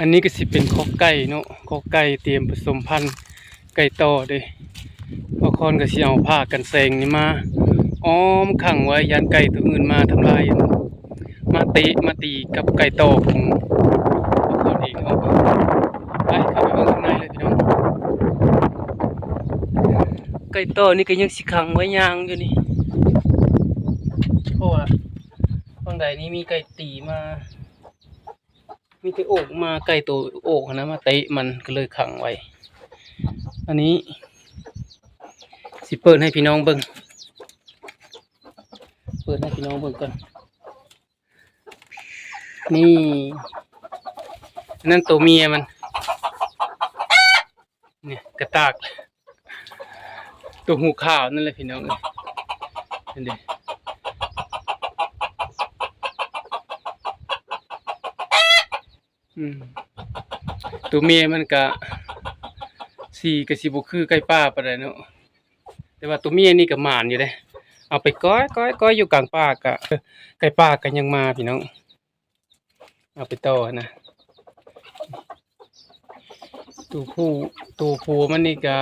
อันนี้ก็สิเป็นคอกไก่เนาะคอกไก่เตรียมผสมพันธุ์ไก่ต่อเด้บางคนก็สิเอาผ้ากันแสงนี่มาอ้อมขังไว้ยันไก่ตัวอื่นมาทำลายมาตีกับไก่ต่อของบางคนเองเนาะไปเข้าไปเบิ่งข้างในเลยพี่น้องไก่ต่อนี่ก็ยังสิขังไว้ย่างอยู่นี่เพราะว่าฝั่งใดนี้มีไก่ตีมามีแต่โอกมาไก่ตัวโอกนะมาเตะมันก็เลยขังไว้อันนี้สิเปิดให้พี่น้องเบิ่งก่อนนี่นั่นตัวเมียมันเนี่ยกระตากตัวหูขาวนั่นแหละพี่น้องเลยนั่นเด้ตัวเมียมันก็สีก็สิบ่คือไก่ป่าปานใดเนาะแต่ว่าตัวเมียนี่ก็หมานอยู่เด้เอาไปก้อยอยู่กลางป่าก็ไก่ป่าก็ยังมาพี่น้องเอาไปต่อนะตัวผู้มันนี่ก็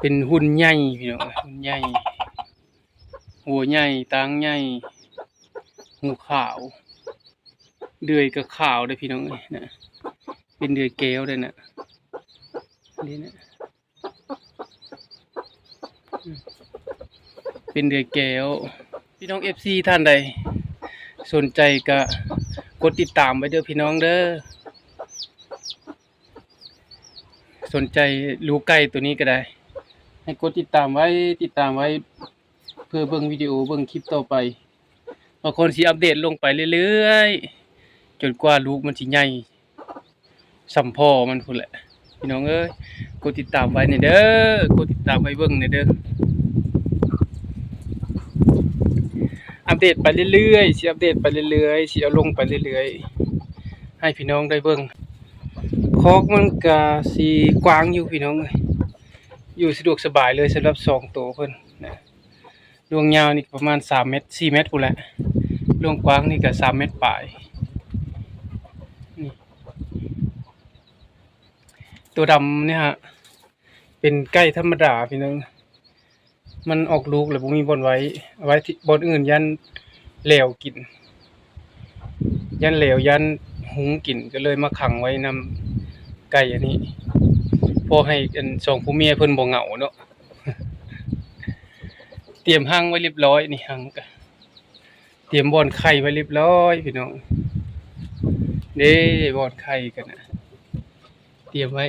เป็นหุ่นใหญ่พี่น้องหุ่นใหญ่หัวใหญ่ตางใหญ่หูขาวเดือยก็ขาวเลยพี่น้องนะเป็นเดือยแก้วเลยนะนี่นะเป็นเดือยแก้วพี่น้อง FC ท่านใดสนใจก็กดติดตามไว้เด้อพี่น้องเด้อสนใจลูกไก่ตัวนี้ก็ได้ให้กดติดตามไว้เพื่อเบิ่งวิดีโอเบิ่งคลิปต่อไปบางคนสิอัปเดตลงไปเรื่อยๆจนกว่าลูกมันสิใหญ่สัมพ่อมันพุ่นแหละพี่น้องเอ้ยกดติดตามไว้เด้อกดติดตามไว้เบิ่งเด้ออัปเดตไปเรื่อยๆสิอัปเดตไปเรื่อยๆสิเอาลงไปเรื่อยๆให้พี่น้องได้เบิ่งคอกมันก็สิกว้างอยู่พี่น้องเอ้ยอยู่สะดวกสบายเลยสำหรับ2ตัวเพิ่นนะดวงยาวนี่ประมาณ3เมตร4เมตรพุ่นแหละดวงกว้างนี่ก็3เมตรปลายนี่ตัวดำเนี่ยฮะเป็นไก่ธรรมดาพี่น้องมันออกลูกแล้วบ่มีบ่อนไว้ที่บ่อนอื่นยันเหลวกินยันเหลวยันหุงกินก็เลยมาขังไว้นำไก่อันนี้พอให้อัน2ผู้เมียเพิ่นบ่เหงาเนาะเตรียมหังไว้เรียบร้อยนี่หังก็เตรียมบ่อนไข่ไว้เรียบร้อยพี่น้องเด้บ่อนไข่กันน่ะเตรียมไว้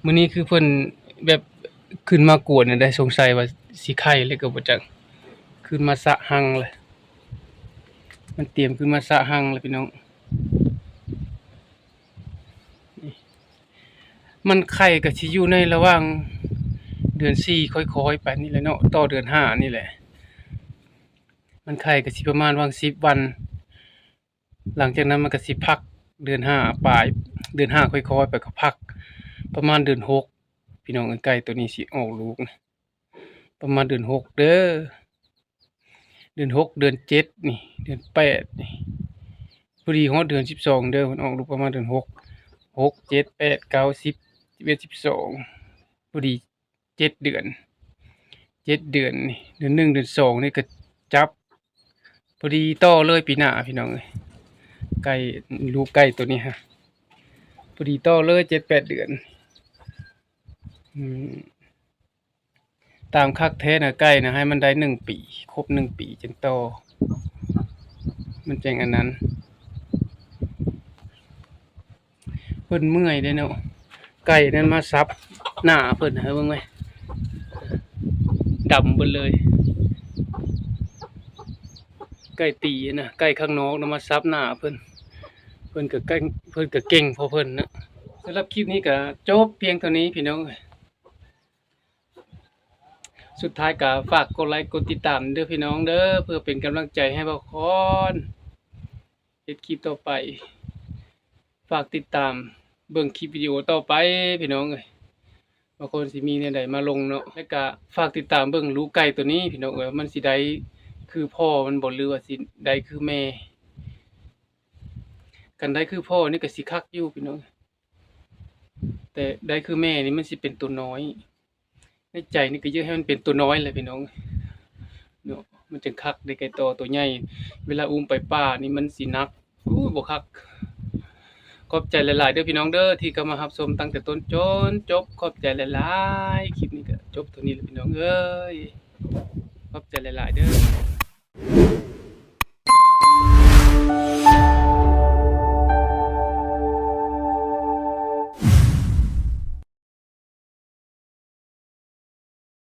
มื้อนี้คือเพิ่นแบบขึ้นมากวนน่ะได้สงสัยว่าสิไข่เลยก็บ่จักขึ้นมาสะหังเลยมันเตรียมขึ้นมาสะหังเลยพี่น้องมันไข่ก็สิอยู่ในระหว่างเดือน4ค่อยๆไปนี่แหละเนาะต่อเดือน5นี่แหละมันไข่ก็สิประมาณวาง10วันหลังจากนั้นมันก็สิพักเดือน5ปลายเดือน5ค่อยๆไปก็พักประมาณเดือน6พี่น้องไก่ตัวนี้สิออกลูกนะประมาณเดือน6เด้อเดือน6เดือน7นี่เดือน8นี่พอดีฮอดเดือน12เด้อมันออกลูกประมาณเดือน6 7 8 9 10 11 12พอดี7เดือนนี่เดือน1เดือน2นี่ก็จับพอดีต่อเลยปีหน้าพี่น้องเอ้ยไก่ลูกไก่ตัวนี้ฮะพอดีต่อเลย7-8เดือนตามคักแท้น่ะไก่น่ะให้มันได้1ปีครบ1ปีจังโตมันจังอันนั้นเพิ่นเมื่อยเด้เนาะไก่นั้นมาซับหน้าเพิ่นให้เบิ่งไว้ดำเบิดเลยไก่ตีนะไก่ข้างนอกนำมาซับหน้าเพิ่นก็เก่งพอเพิ่นนะสำหรับคลิปนี้ก็จบเพียงเท่านี้พี่น้องสุดท้ายก็ฝากกดไลค์กดติดตามเด้อพี่น้องเด้อเพื่อเป็นกำลังใจให้บ่าวคอนเฮ็ดคลิปต่อไปฝากติดตามเบิ่งคลิปวิดีโอต่อไปพี่น้องบางคนสิมีแนวใดมาลงเนาะแล้วก็ฝากติดตามเบิ่งลูกไก่ตัวนี้พี่น้องมันสิได้คือพ่อมันบ่หรือว่าสิได้คือแม่ คันได้คือพ่อนี่ก็สิคักอยู่พี่น้องแต่ได้คือแม่นี่มันสิเป็นตัวน้อยในใจนี่ก็อยากให้มันเป็นตัวน้อยแหละพี่น้องเนาะมันจึงคักได้ไก่โตตัวใหญ่เวลาอุ้มไปป่านี่มันสิหนักบ่คักขอบใจหลายๆเด้อพี่น้องเด้อที่เข้ามารับชมตั้งแต่ต้นจนจบขอบใจหลายๆคลิปนี้ก็จบเท่านี้แหละพี่น้องเอ้ยขอบใจหลายๆเด้อ